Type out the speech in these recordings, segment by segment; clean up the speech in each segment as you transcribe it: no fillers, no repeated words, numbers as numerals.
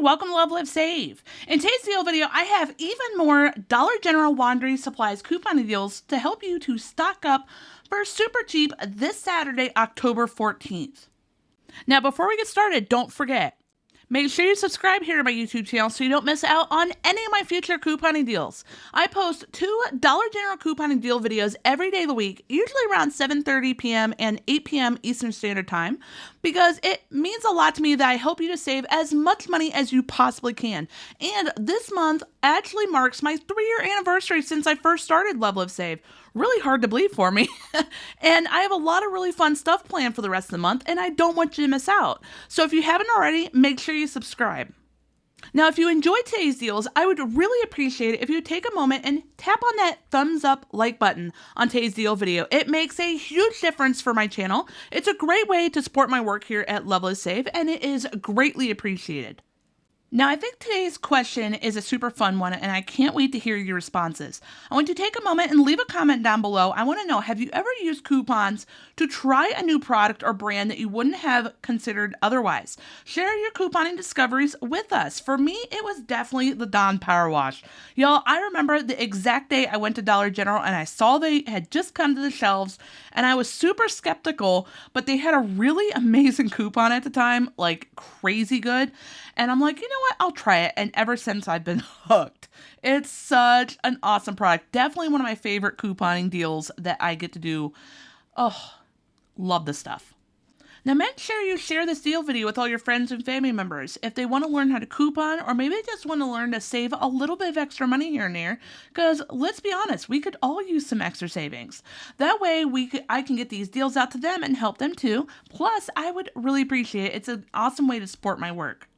welcome to LoveLiveSave. In today's deal video, I have even more Dollar General laundry supplies coupon deals to help you to stock up for super cheap this Saturday, October 14th. Now, before we get started, don't forget, make sure you subscribe here to my YouTube channel so you don't miss out on any of my future couponing deals. I post 2 Dollar General couponing deal videos every day of the week, usually around 7:30 p.m. and 8 p.m. Eastern Standard Time, because it means a lot to me that I help you to save as much money as you possibly can. And this month actually marks my 3-year anniversary since I first started LoveLiveSave. Really hard to believe for me. And I have a lot of really fun stuff planned for the rest of the month, and I don't want you to miss out. So if you haven't already, make sure you subscribe. Now, if you enjoyed today's deals, I would really appreciate it if you would take a moment and tap on that thumbs up like button on today's deal video. It makes a huge difference for my channel. It's a great way to support my work here at LoveLiveSave, and it is greatly appreciated. Now, I think today's question is a super fun one, and I can't wait to hear your responses. I want you to take a moment and leave a comment down below. I want to know, have you ever used coupons to try a new product or brand that you wouldn't have considered otherwise? Share your couponing discoveries with us. For me, it was definitely the Dawn Power Wash. Y'all, I remember the exact day I went to Dollar General and I saw they had just come to the shelves, and I was super skeptical, but they had a really amazing coupon at the time, like crazy good. And I'm like, you know what? I'll try it. And ever since, I've been hooked. It's such an awesome product. Definitely one of my favorite couponing deals that I get to do. Oh, love this stuff. Now, make sure you share this deal video with all your friends and family members if they want to learn how to coupon, or maybe they just want to learn to save a little bit of extra money here and there. Because let's be honest, we could all use some extra savings. That way, I can get these deals out to them and help them too. Plus, I would really appreciate it. It's an awesome way to support my work.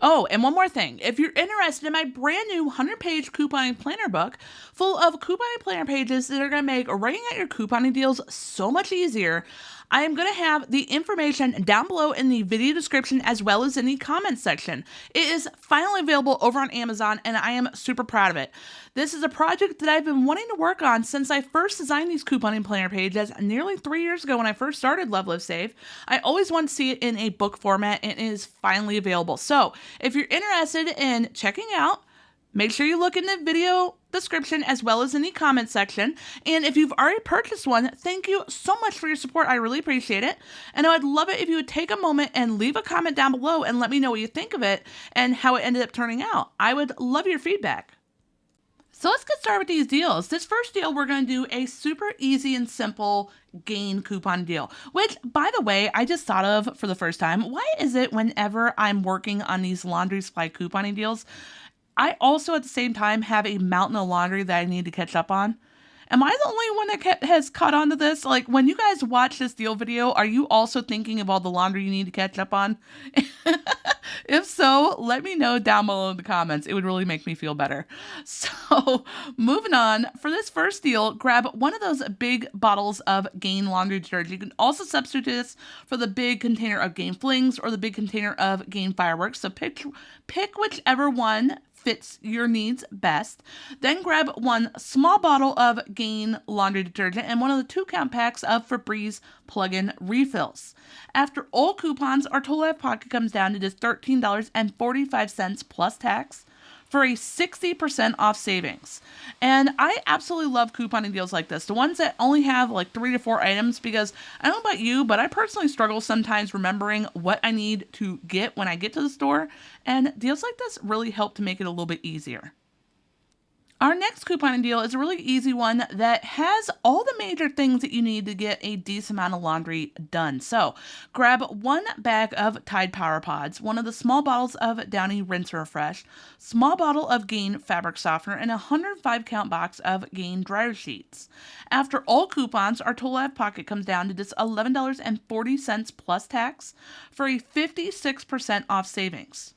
Oh, and one more thing. If you're interested in my brand new 100-page couponing planner book full of couponing planner pages that are going to make writing out your couponing deals so much easier, I am going to have the information down below in the video description as well as in the comments section. It is finally available over on Amazon, and I am super proud of it. This is a project that I've been wanting to work on since I first designed these couponing planner pages nearly 3 years ago when I first started LoveLiveSave. I always wanted to see it in a book format, and it is finally available. So if you're interested in checking out, make sure you look in the video description as well as in the comment section. And if you've already purchased one, thank you so much for your support. I really appreciate it. And I'd love it if you would take a moment and leave a comment down below and let me know what you think of it and how it ended up turning out. I would love your feedback. So let's get started with these deals. This first deal, we're going to do a super easy and simple gain coupon deal, which, by the way, I just thought of for the first time. Why is it whenever I'm working on these laundry supply couponing deals, I also at the same time have a mountain of laundry that I need to catch up on? Am I the only one that has caught on to this? Like, when you guys watch this deal video, are you also thinking of all the laundry you need to catch up on? If so, let me know down below in the comments. It would really make me feel better. So, moving on. For this first deal, grab one of those big bottles of Gain laundry detergent. You can also substitute this for the big container of Gain Flings or the big container of Gain Fireworks. So pick whichever one fits your needs best. Then grab one small bottle of Gain laundry detergent and one of the 2-count packs of Febreze plug-in refills. After all coupons, our total out of pocket comes down to just $13.45 plus tax for a 60% off savings. And I absolutely love couponing deals like this, the ones that only have like 3 to 4 items, because I don't know about you, but I personally struggle sometimes remembering what I need to get when I get to the store, and deals like this really help to make it a little bit easier. Our next couponing deal is a really easy one that has all the major things that you need to get a decent amount of laundry done. So grab one bag of Tide Power Pods, one of the small bottles of Downy Rinse and Refresh, small bottle of Gain Fabric Softener, and a 105-count box of Gain Dryer Sheets. After all coupons, our total out of pocket comes down to just $11.40 plus tax for a 56% off savings.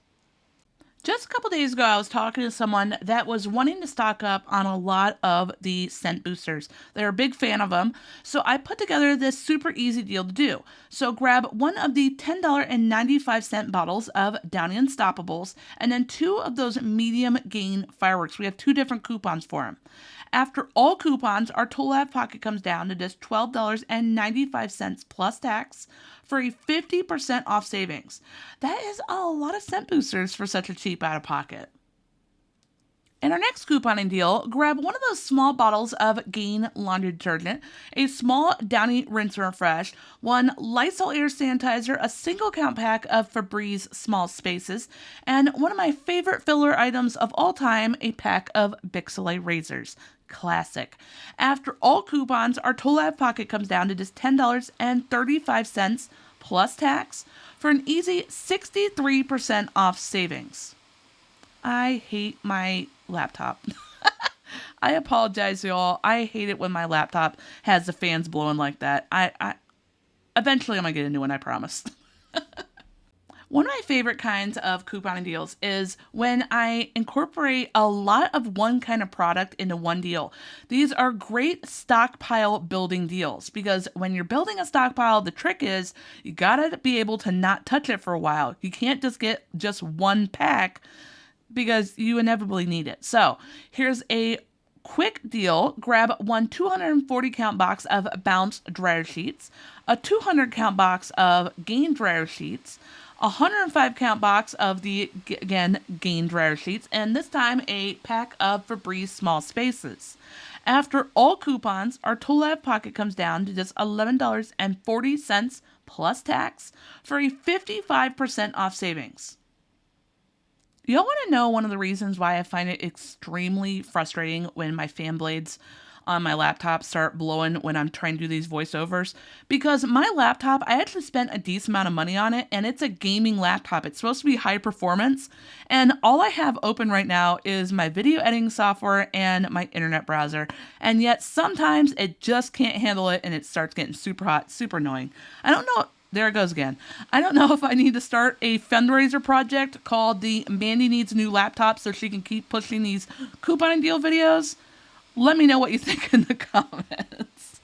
Just a couple days ago, I was talking to someone that was wanting to stock up on a lot of the scent boosters. They're a big fan of them, so I put together this super easy deal to do. So grab one of the $10.95 bottles of Downy Unstoppables, and then 2 of those medium Gain Fireworks. We have 2 different coupons for them. After all coupons, our total out of pocket comes down to just $12.95 plus tax for a 50% off savings. That is a lot of scent boosters for such a cheap out of pocket. In our next couponing deal, grab one of those small bottles of Gain laundry detergent, a small Downy rinse and refresh, one Lysol air sanitizer, a single count pack of Febreze small spaces, and one of my favorite filler items of all time, a pack of Bixolay razors. Classic. After all coupons, our total out of pocket comes down to just $10.35 plus tax for an easy 63% off savings. I hate my laptop. I apologize, y'all. I hate it when my laptop has the fans blowing like that. I eventually I'm gonna get a new one, I promise. One of my favorite kinds of couponing deals is when I incorporate a lot of one kind of product into one deal. These are great stockpile building deals because when you're building a stockpile, the trick is you gotta be able to not touch it for a while. You can't just get just one pack because you inevitably need it. So here's a quick deal. Grab one 240 count box of Bounce dryer sheets, a 200 count box of Gain dryer sheets, a 105 count box of the, again, Gain dryer sheets, and this time a pack of Febreze small spaces. After all coupons, our total out of pocket comes down to just $11.40 plus tax for a 55% off savings. Y'all want to know one of the reasons why I find it extremely frustrating when my fan blades on my laptop start blowing when I'm trying to do these voiceovers? Because my laptop, I actually spent a decent amount of money on it, and it's a gaming laptop. It's supposed to be high performance, and all I have open right now is my video editing software and my internet browser, and yet sometimes it just can't handle it and it starts getting super hot, super annoying. I don't know. There it goes again. I don't know if I need to start a fundraiser project called the Mandy Needs a New Laptop so she can keep pushing these coupon deal videos. Let me know what you think in the comments.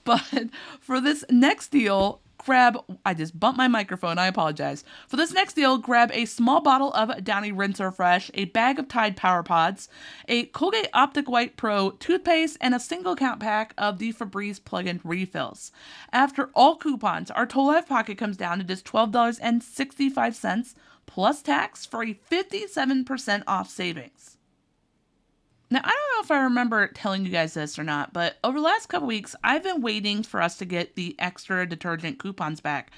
But for this next deal, I just bumped my microphone, I apologize. For this next deal, grab a small bottle of Downy Rinse or Fresh, a bag of Tide Power Pods, a Colgate Optic White Pro toothpaste, and a single count pack of the Febreze plug-in refills. After all coupons, our total out of pocket comes down to just $12.65 plus tax for a 57% off savings. Now, I don't know if I remember telling you guys this or not, but over the last couple weeks, I've been waiting for us to get the extra detergent coupons back.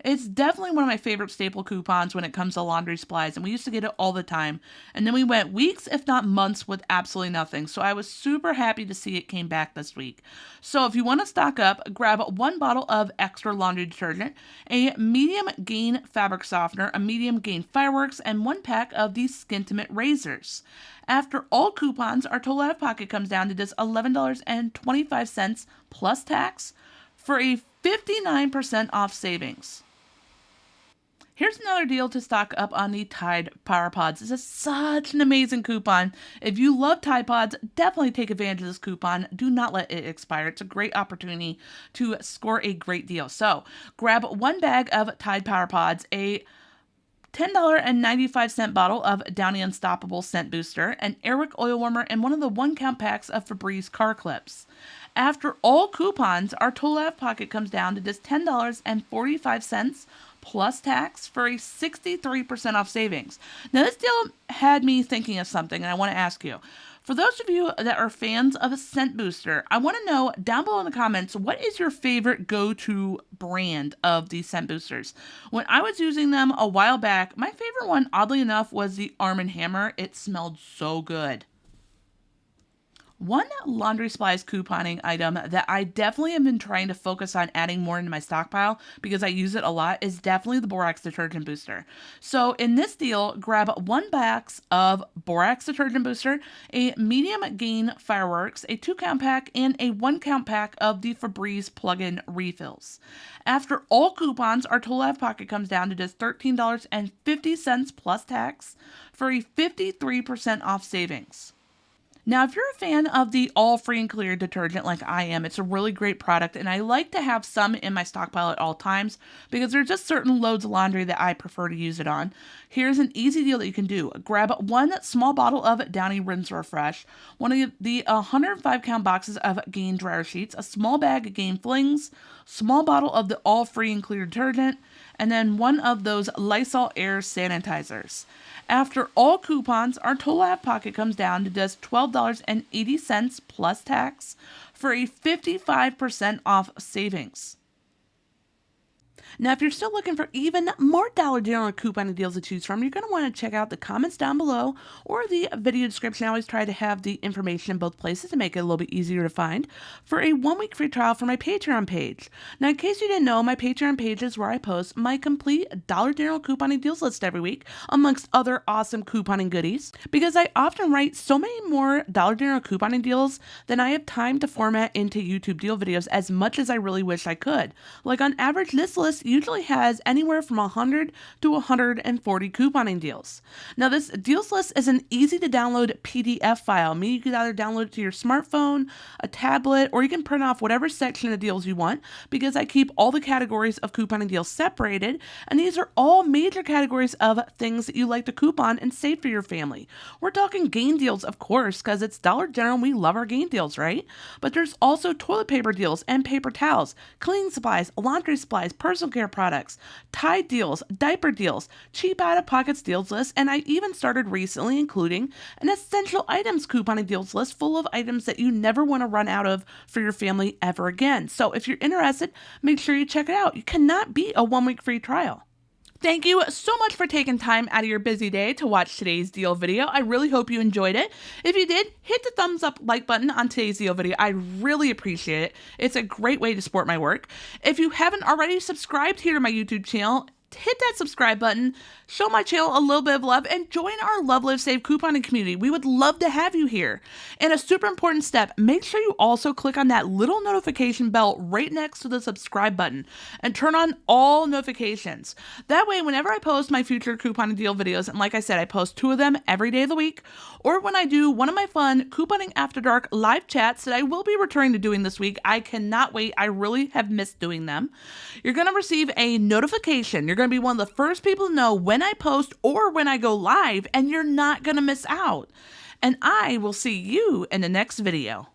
It's definitely one of my favorite staple coupons when it comes to laundry supplies, and we used to get it all the time. And then we went weeks, if not months, with absolutely nothing. So I was super happy to see it came back this week. So if you want to stock up, grab one bottle of extra laundry detergent, a medium gain fabric softener, a medium gain fireworks, and one pack of these Skintimate razors. After all coupons, our total out of pocket comes down to just $11.25 plus tax for a 59% off savings. Here's another deal to stock up on the Tide Power Pods. This is such an amazing coupon. If you love Tide Pods, definitely take advantage of this coupon. Do not let it expire. It's a great opportunity to score a great deal. So grab one bag of Tide Power Pods, a $10.95 bottle of Downy Unstoppable Scent Booster, an Airwick oil warmer, and one of the one-count packs of Febreze car clips. After all coupons, our total out of pocket comes down to just $10.45 plus tax for a 63% off savings. Now, this deal had me thinking of something, and I want to ask you. For those of you that are fans of a scent booster, I want to know down below in the comments, what is your favorite go-to brand of these scent boosters? When I was using them a while back, my favorite one, oddly enough, was the Arm & Hammer. It smelled so good. One laundry supplies couponing item that I definitely have been trying to focus on adding more into my stockpile because I use it a lot is definitely the Borax Detergent Booster. So in this deal, grab one box of Borax Detergent Booster, a medium gain fireworks, a 2-count pack, and a 1-count pack of the Febreze plug-in refills. After all coupons, our total out of pocket comes down to just $13.50 plus tax for a 53% off savings. Now, if you're a fan of the all free and clear detergent like I am, it's a really great product, and I like to have some in my stockpile at all times because there's just certain loads of laundry that I prefer to use it on. Here's an easy deal that you can do. Grab one small bottle of Downy Rinse Refresh, one of the 105-count boxes of Gain dryer sheets, a small bag of Gain Flings, small bottle of the all free and clear detergent, and then one of those Lysol Air sanitizers. After all coupons, our total out of pocket comes down to just $12.80 plus tax for a 55% off savings. Now, if you're still looking for even more Dollar General coupon deals to choose from, you're going to want to check out the comments down below or the video description. I always try to have the information in both places to make it a little bit easier to find for a 1-week free trial for my Patreon page. Now, in case you didn't know, my Patreon page is where I post my complete Dollar General couponing deals list every week, amongst other awesome couponing goodies, because I often write so many more Dollar General couponing deals than I have time to format into YouTube deal videos as much as I really wish I could. Like on average, this list usually has anywhere from 100 to 140 couponing deals. Now, this deals list is an easy to download PDF file, meaning you can either download it to your smartphone, a tablet, or you can print off whatever section of deals you want, because I keep all the categories of couponing deals separated, and these are all major categories of things that you like to coupon and save for your family. We're talking Gain deals, of course, because it's Dollar General and we love our Gain deals, right? But there's also toilet paper deals and paper towels, cleaning supplies, laundry supplies, personal care products, Tide deals, diaper deals, cheap out-of-pocket deals list, and I even started recently including an essential items couponing deals list full of items that you never want to run out of for your family ever again. So if you're interested, make sure you check it out. You cannot beat a 1-week free trial. Thank you so much for taking time out of your busy day to watch today's deal video. I really hope you enjoyed it. If you did, hit the thumbs up like button on today's deal video. I really appreciate it. It's a great way to support my work. If you haven't already subscribed here to my YouTube channel, hit that subscribe button, show my channel a little bit of love, and join our LoveLiveSave couponing community. We would love to have you here. And a super important step, make sure you also click on that little notification bell right next to the subscribe button and turn on all notifications. That way, whenever I post my future couponing deal videos, and like I said, I post 2 of them every day of the week, or when I do one of my fun Couponing After Dark live chats that I will be returning to doing this week, I cannot wait. I really have missed doing them. You're going to receive a notification. You're going to be one of the first people to know when I post or when I go live, and you're not going to miss out. And I will see you in the next video.